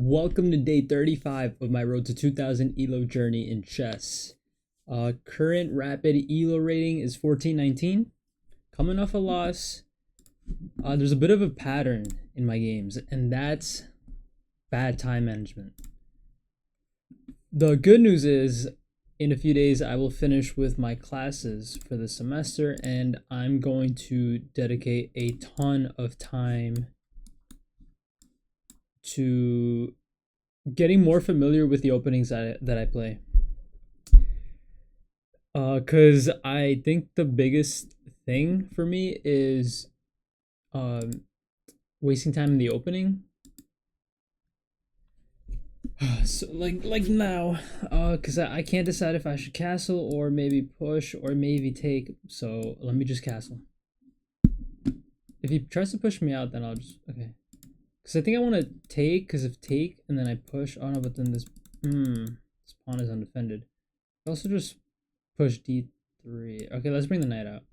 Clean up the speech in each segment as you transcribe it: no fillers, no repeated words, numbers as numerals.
Welcome to day 35 of my road to 2000 elo journey in chess. Current rapid elo rating is 1419. Coming off a loss. There's a bit of a pattern in my games, and that's bad time management. The good news is, in a few days, I will finish with my classes for the semester, and I'm going to dedicate a ton of time to getting more familiar with the openings that I play. Because I think the biggest thing for me is wasting time in the opening. So like now, because I can't decide if I should castle or maybe push or maybe take. So let me just castle. If he tries to push me out, then I'll just okay. Because I think I want to take. Because if take and then I push, oh no, but then this pawn is undefended. I also just push d3. Okay, let's bring the knight out.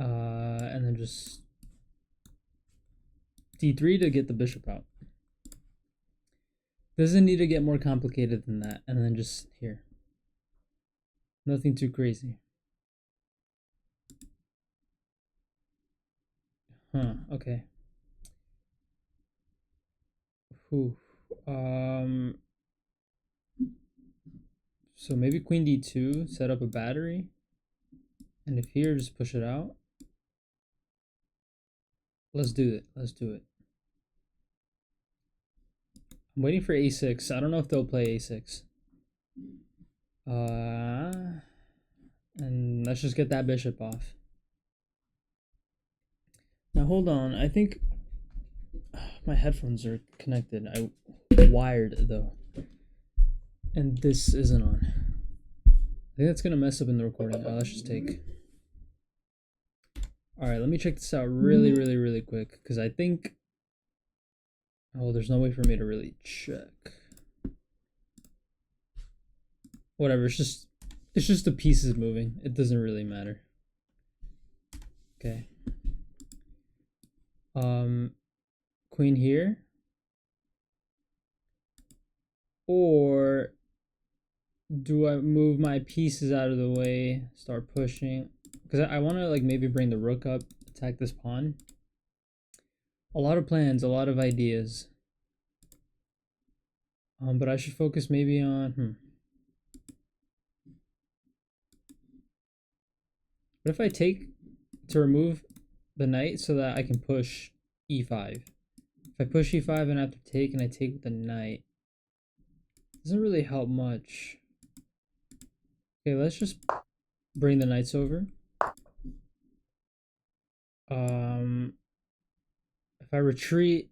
And then just d3 to get the bishop out. Doesn't need to get more complicated than that. And then just here. Nothing too crazy. Huh, okay. Whew. So maybe queen d2, set up a battery. And if here, just push it out. Let's do it. Let's do it. I'm waiting for a6. I don't know if they'll play a6. And let's just get that bishop off. Now hold on. I think my headphones are connected. I wired though. And this isn't on. I think that's gonna mess up in the recording. Let's just take. Alright, let me check this out really quick. Because I think... Oh, there's no way for me to really check. Whatever, it's just the pieces moving. It doesn't really matter. Okay. Queen here. Or do I move my pieces out of the way, start pushing? Because I want to like maybe bring the rook up, attack this pawn. A lot of plans, a lot of ideas. But I should focus maybe on What if I take to remove the knight so that I can push e5? If I push e5 and I have to take and I take with the knight, doesn't really help much. Okay, let's just bring the knights over. If I retreat,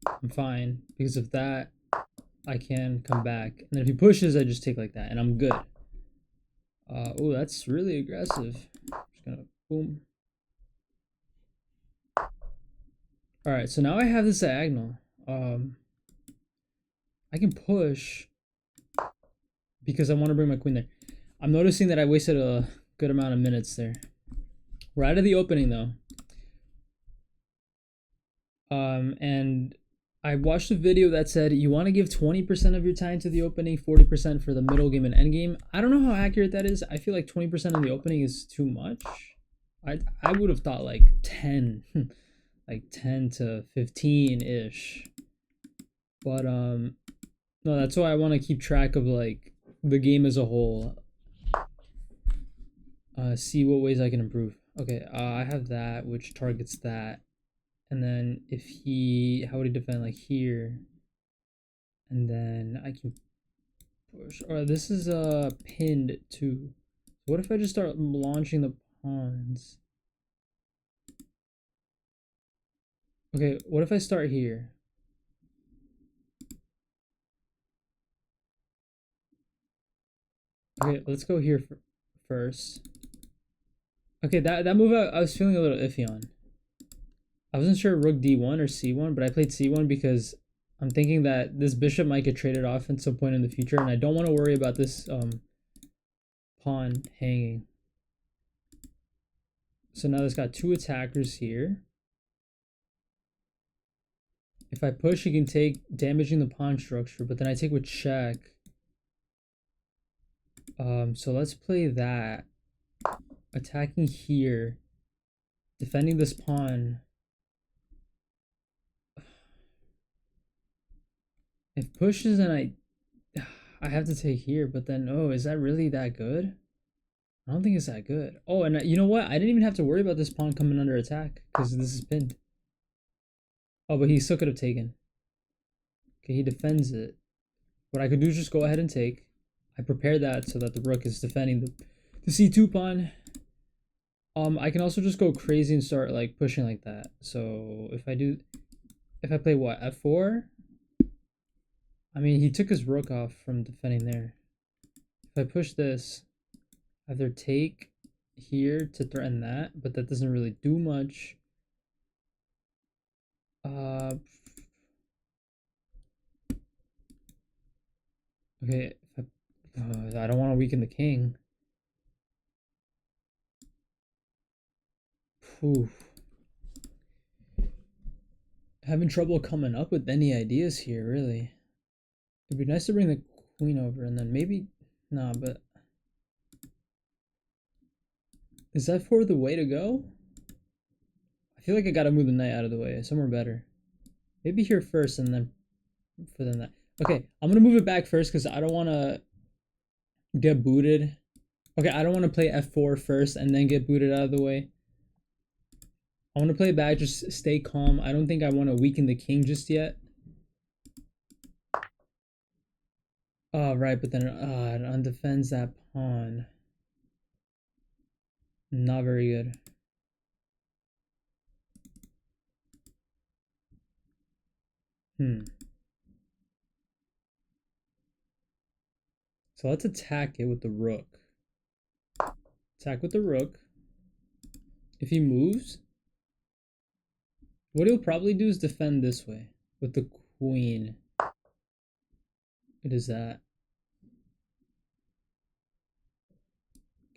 I'm fine because of that. I can come back, and then if he pushes, I just take like that, and I'm good. Oh, that's really aggressive. Just gonna boom. All right, so now I have this diagonal. I can push because I want to bring my queen there. I'm noticing that I wasted a good amount of minutes there. We're out of the opening though. And I watched a video that said you want to give 20% of your time to the opening, 40% for the middle game and end game. I don't know how accurate that is. I feel like 20% in the opening is too much. I would have thought like 10, like 10 to 15-ish. But no, that's why I want to keep track of like the game as a whole. See what ways I can improve. Okay, I have that, which targets that. And then if he, how would he defend like here? And then I can push. Or this is pinned too. What if I just start launching the pawns? Okay, what if I start here? Okay, let's go here first. Okay, that move I was feeling a little iffy on. I wasn't sure rook d1 or c1, but I played c1 because I'm thinking that this bishop might get traded off at some point in the future, and I don't want to worry about this pawn hanging. So now it's got two attackers here. If I push, he can take damaging the pawn structure, but then I take with check. So let's play that. Attacking here. Defending this pawn. If pushes and I have to take here, but then, oh, is that really that good? I don't think it's that good. Oh, and you know what? I didn't even have to worry about this pawn coming under attack because this is pinned. Oh, but he still could have taken. Okay, he defends it. What I could do is just go ahead and take. I prepared that so that the rook is defending the c2 pawn. I can also just go crazy and start like pushing like that. So if I play what, f4? I mean, he took his rook off from defending there. If I push this, I either take here to threaten that, but that doesn't really do much. Okay, I don't want to weaken the king. Whew. Having trouble coming up with any ideas here, really. It'd be nice to bring the queen over and then maybe... Nah, but... Is f4 the way to go? I feel like I gotta move the knight out of the way, somewhere better. Maybe here first and then for the knight. Okay, I'm gonna move it back first because I don't want to get booted. Okay, I don't want to play f4 first and then get booted out of the way. I want to play it back, just stay calm. I don't think I want to weaken the king just yet. Oh, right, but then it undefends that pawn. Not very good. So let's attack it with the rook. Attack with the rook. If he moves, what he'll probably do is defend this way with the queen. What is that?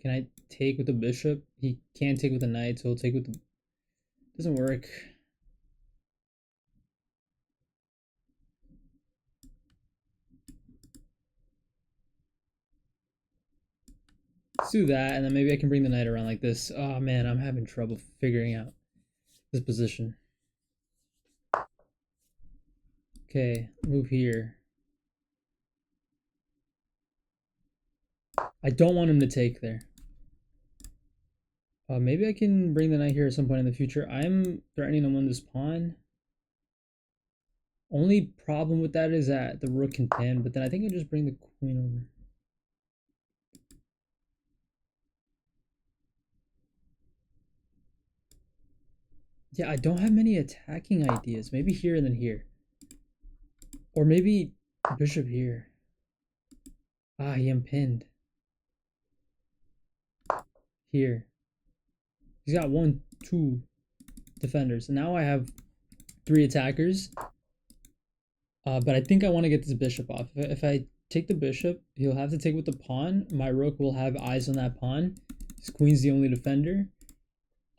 Can I take with the bishop? He can't take with the knight, so he'll take with the... Doesn't work. Let's do that, and then maybe I can bring the knight around like this. Oh man, I'm having trouble figuring out this position. Okay, move here. I don't want him to take there. Maybe I can bring the knight here at some point in the future. I'm threatening to win this pawn. Only problem with that is that the rook can pin, but then I think I'll just bring the queen over. Yeah, I don't have many attacking ideas. Maybe here and then here. Or maybe bishop here. Ah, he unpinned. Here. He's got 1, 2 defenders. And now I have 3 attackers. But I think I want to get this bishop off. If I take the bishop, he'll have to take with the pawn. My rook will have eyes on that pawn. His queen's the only defender.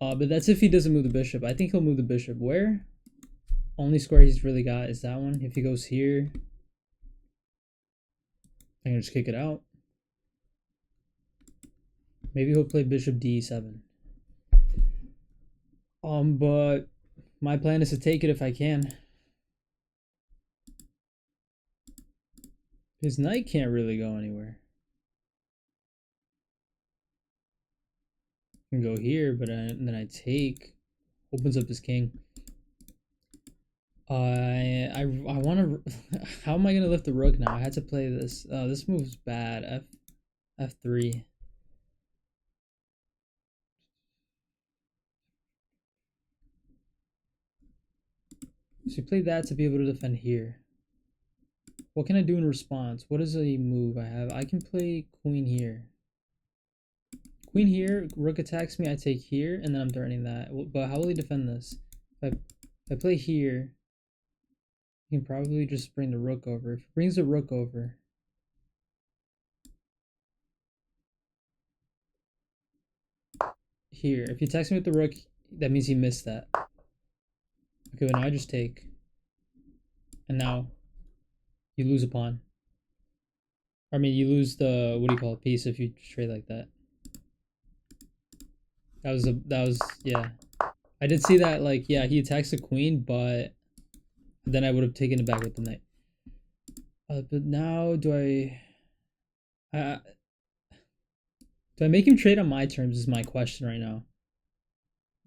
But that's if he doesn't move the bishop. I think he'll move the bishop. Where? Only square he's really got is that one. If he goes here, I can just kick it out. Maybe he'll play bishop d7. But my plan is to take it if I can. His knight can't really go anywhere. I can go here, but then I take. Opens up his king. I want to. How am I gonna lift the rook now? I had to play this. This move's bad. F3. So you play that to be able to defend here. What can I do in response? What is a move I have? I can play queen here. Queen here, rook attacks me, I take here, and then I'm threatening that. But how will he defend this? If I play here, he can probably just bring the rook over. If he brings the rook over, here, if he attacks me with the rook, that means he missed that. Okay, but now I just take. and now you lose a pawn. I mean, you lose the, what do you call it, piece if you trade like that. That was, yeah. I did see that, like, yeah, he attacks the queen, but then I would have taken it back with the knight. But now, do I make him trade on my terms is my question right now.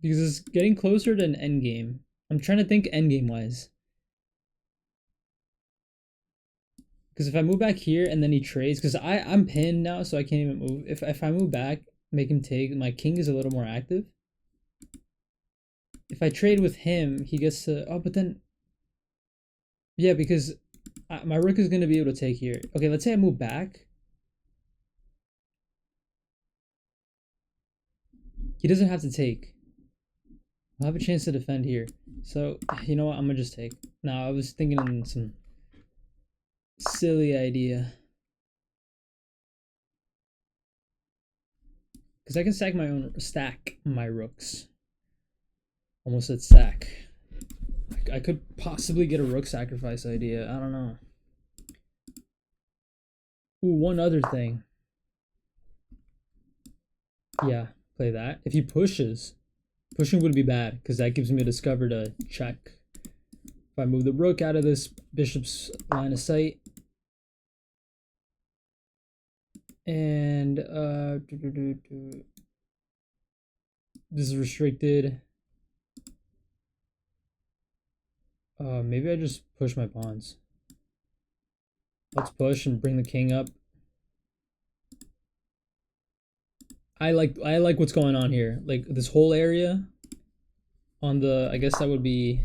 Because it's getting closer to an endgame. I'm trying to think endgame-wise. Because if I move back here and then he trades, because I'm pinned now, so I can't even move. If I move back, make him take, my king is a little more active. If I trade with him, he gets to, oh, but then, yeah, because my rook is going to be able to take here. Okay, let's say I move back. He doesn't have to take. I'll have a chance to defend here. So, you know what? I'm going to just take. Now, I was thinking of some silly idea. Because I can stack my rooks. Almost said stack. I could possibly get a rook sacrifice idea. I don't know. Ooh, one other thing. Yeah, play that. If he pushes, pushing would be bad because that gives me a discover to check. If I move the rook out of this bishop's line of sight, and this is restricted. Maybe I just push my pawns. Let's push and bring the king up. I like what's going on here. Like this whole area on the, I guess that would be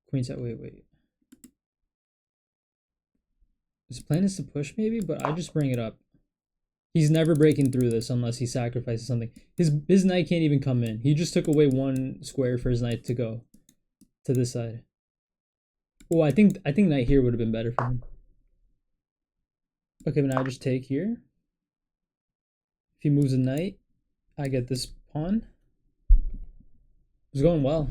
queen side. Wait. His plan is to push maybe, but I just bring it up. He's never breaking through this unless he sacrifices something. His knight can't even come in. He just took away one square for his knight to go to this side. Oh, I think knight here would have been better for him. Okay, but now I just take here. If he moves a knight, I get this pawn. It's going well.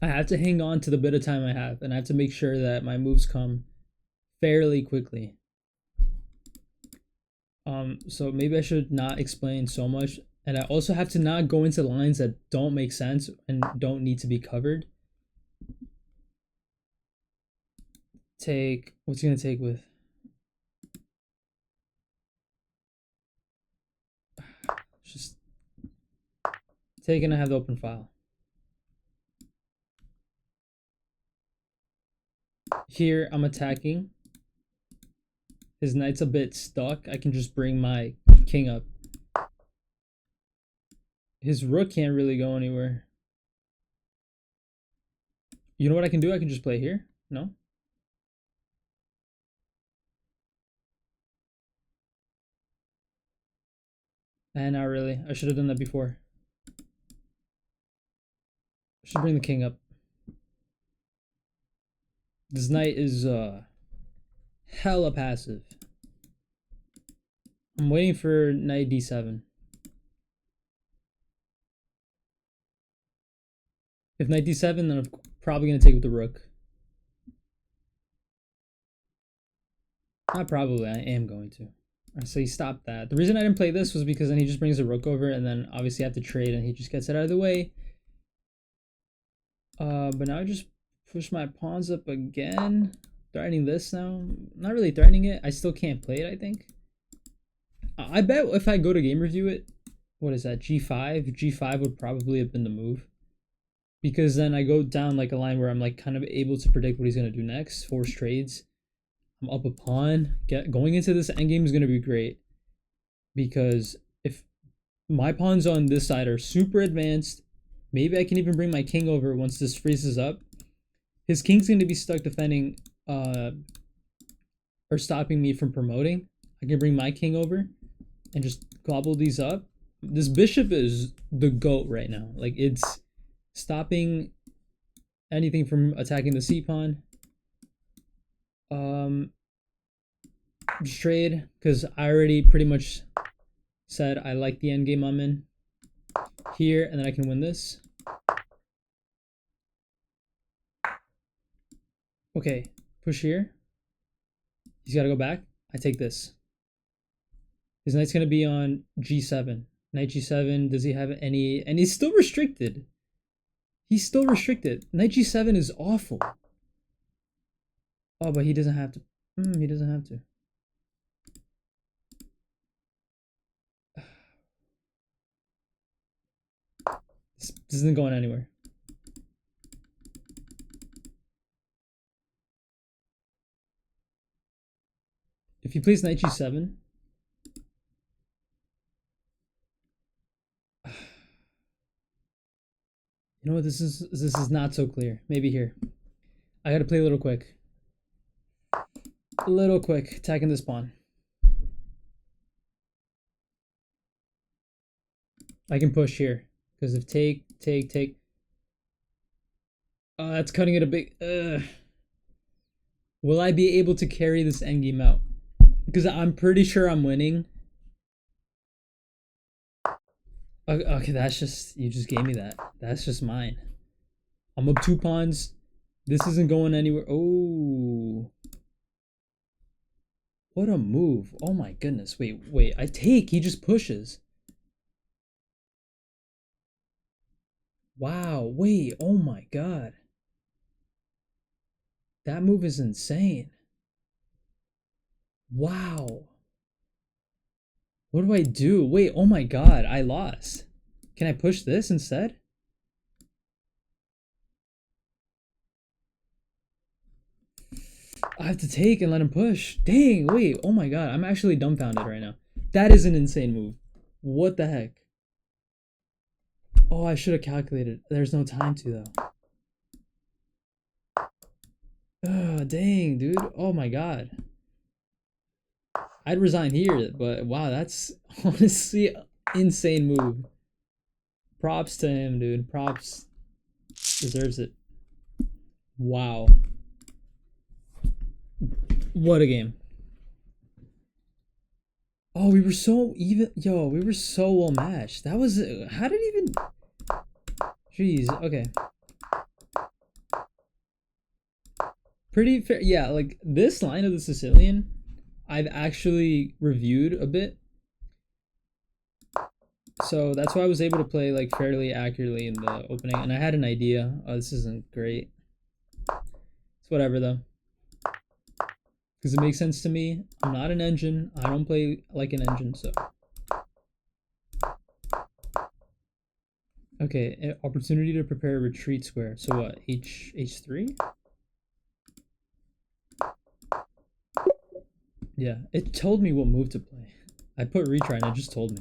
I have to hang on to the bit of time I have, and I have to make sure that my moves come fairly quickly. So maybe I should not explain so much, and I also have to not go into lines that don't make sense and don't need to be covered. Take, what's he gonna take with? Just take, and I have the open file. Here I'm attacking. His knight's a bit stuck. I can just bring my king up. His rook can't really go anywhere. You know what I can do? I can just play here. No? And not really. I should have done that before. I should bring the king up. This knight is hella passive. I'm waiting for knight d7. If knight d7, then I'm probably going to take with the rook. Not probably, I am going to. Alright, so he stopped that. The reason I didn't play this was because then he just brings the rook over, and then obviously I have to trade, and he just gets it out of the way. But now I just push my pawns up again. Threatening this now. Not really threatening it. I still can't play it, I think. I bet if I go to game review it, what is that, g5? G5 would probably have been the move. Because then I go down like a line where I'm like kind of able to predict what he's going to do next. Force trades. I'm up a pawn. Going into this endgame is going to be great. Because if my pawns on this side are super advanced, maybe I can even bring my king over once this freezes up. His king's going to be stuck defending or stopping me from promoting. I can bring my king over and just gobble these up. This bishop is the GOAT right now. Like, it's stopping anything from attacking the c-pawn. Just trade, because I already pretty much said I like the endgame I'm in here, and then I can win this. Okay, push here. He's got to go back. I take this. His knight's going to be on g7. Knight g7. Does he have any? And he's still restricted. He's still restricted. Knight g7 is awful. Oh, but he doesn't have to. He doesn't have to. This isn't going anywhere. If he plays knight g7, you know what? This is not so clear. Maybe here. I gotta play a little quick. A little quick, attacking this pawn. I can push here because if take. Oh, that's cutting it a bit. Will I be able to carry this endgame out? Because I'm pretty sure I'm winning. Okay, that's just, you just gave me that. That's just mine. I'm up 2 pawns. This isn't going anywhere. Oh. What a move. Oh my goodness. Wait. I take. He just pushes. Wow. Wait. Oh my god. That move is insane. Wow. What do I do? Wait. Oh my god. I lost. Can I push this instead? I have to take and let him push. Dang, wait. Oh my god. I'm actually dumbfounded right now. That is an insane move. What the heck? Oh, I should have calculated. There's no time to, though. Oh, dang, dude. Oh my god. I'd resign here, but wow, that's honestly insane move. Props to him, dude. Props. Deserves it. Wow. What a game. Oh, we were so even. Yo, we were so well matched. That was. How did it even. Jeez, okay. Pretty fair. Yeah, like this line of the Sicilian, I've actually reviewed a bit. So that's why I was able to play like fairly accurately in the opening. And I had an idea. Oh, this isn't great. It's whatever though. Because it makes sense to me. I'm not an engine. I don't play like an engine, so. Okay, opportunity to prepare a retreat square. So what? H3? Yeah, it told me what move to play. I put retry and it just told me.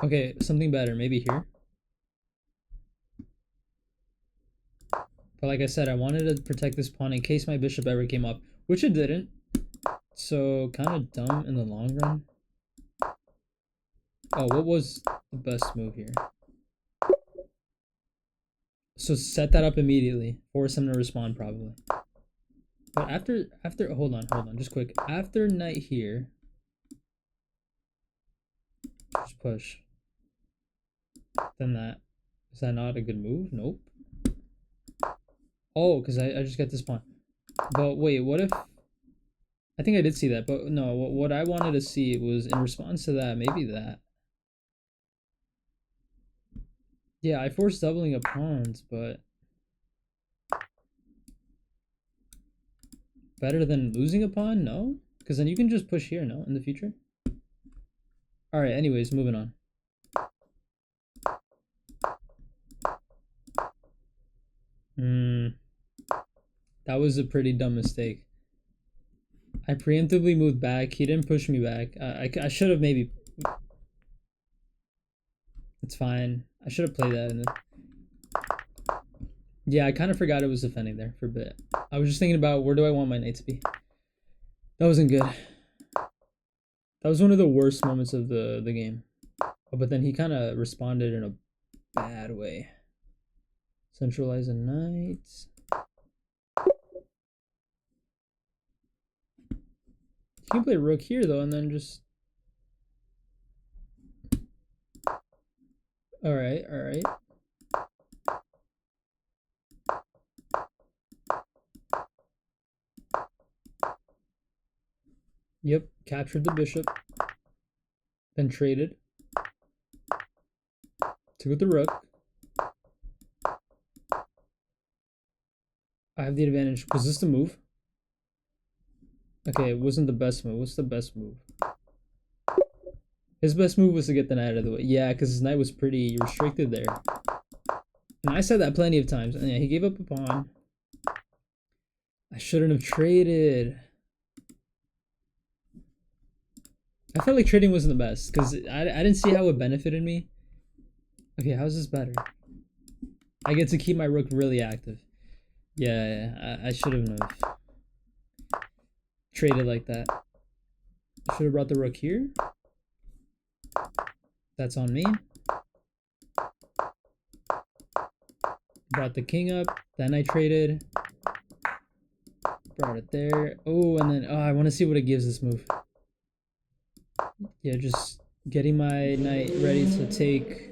Okay, something better. Maybe here. But like I said, I wanted to protect this pawn in case my bishop ever came up, which it didn't. So kind of dumb in the long run. Oh, what was the best move here? So set that up immediately. Force him to respond probably. But after hold on, just quick. After knight here, just push. Then that. Is that not a good move? Nope. Oh, because I just got this pawn. But wait, what if... I think I did see that, but no, what I wanted to see was in response to that, maybe that. Yeah, I forced doubling of pawns, but... Better than losing a pawn? No? Because then you can just push here, no? In the future? Alright, anyways, moving on. That was a pretty dumb mistake. I preemptively moved back. He didn't push me back. I should have maybe... It's fine. I should have played that in the... Yeah, I kind of forgot it was defending there for a bit. I was just thinking about where do I want my knight to be. That wasn't good. That was one of the worst moments of the game. Oh, but then he kind of responded in a bad way. Centralize a knight. You can play rook here though, and then just... Alright. Yep, captured the bishop, then traded. Took with the rook. I have the advantage. Was this the move? Okay, it wasn't the best move. What's the best move? His best move was to get the knight out of the way. Yeah, because his knight was pretty restricted there. And I said that plenty of times. And yeah, he gave up a pawn. I shouldn't have traded. I felt like trading wasn't the best because I didn't see how it benefited me. Okay, how's this better? I get to keep my rook really active. Yeah, I should have traded like that. I should have brought the rook here. That's on me. Brought the king up. Then I traded. Brought it there. Oh, and then I want to see what it gives this move. Yeah, just getting my knight ready to take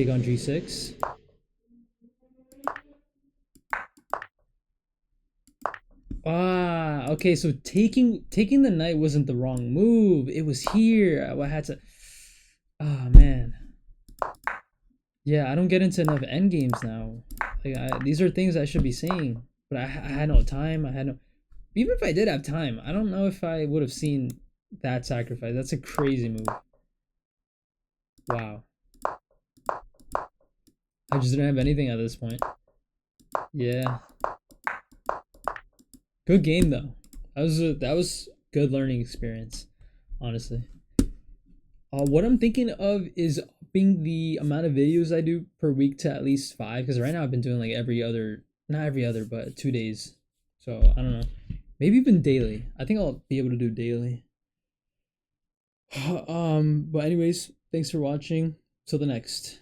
on g6. Okay, so taking the knight wasn't the wrong move. It was here. I had to. Oh man. Yeah, I don't get into enough end games now. Like these are things I should be saying, but I had no time. I had no. Even if I did have time, I don't know if I would have seen that sacrifice. That's a crazy move. Wow. I just didn't have anything at this point. Yeah. Good game though. That was good learning experience, honestly. What I'm thinking of is upping the amount of videos I do per week to at least 5, because right now I've been doing like not every other, but 2 days. So I don't know, maybe even daily. I think I'll be able to do daily. But anyways, thanks for watching. Till the next.